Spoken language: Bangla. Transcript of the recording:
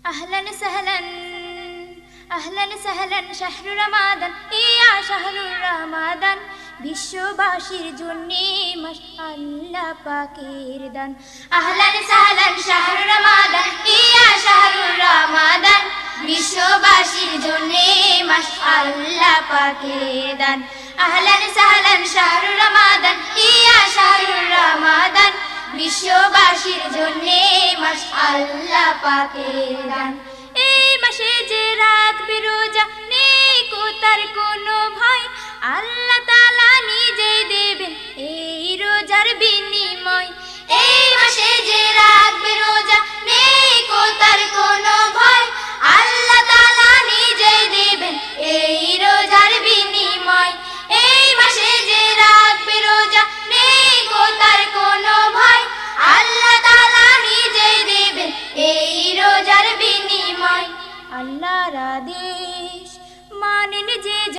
أهلا سهلا أهلا سهلا شهر رمضان يا شهر رمضان বিশ্ববাসীর জন্যে মাস আল্লাহ পাকের দান আহলান সাহলান শাহরু রমাদান ইয়া শাহরু রমাদান বিশ্ববাসীর জন্যে মাস আল্লাহ পাকের দান আহলান সাহলান শাহরু রমাদান ইয়া শাহরু রমাদান বিশ্ববাসীর জন্যে মাস আল্লাহ পাকের দান এই মাসে যে রাখবে রোজা নেই তার কোনো ভয় আল্লাহ তাআলা নিজেই দেবেন এই রোজার বিনিময় এই মাসে যে রাখবে রোজা নেই তার কোনো ভয় আল্লাহ তাআলা নিজেই দেবেন এই রোজার বিনিময় এই মাসে যে রাখবে রোজা নেই তার কোনো ভয় আল্লাহ তাআলা নিজেই দেবেন এই রোজার বিনিময় আল্লাহর আদেশ মানেন যে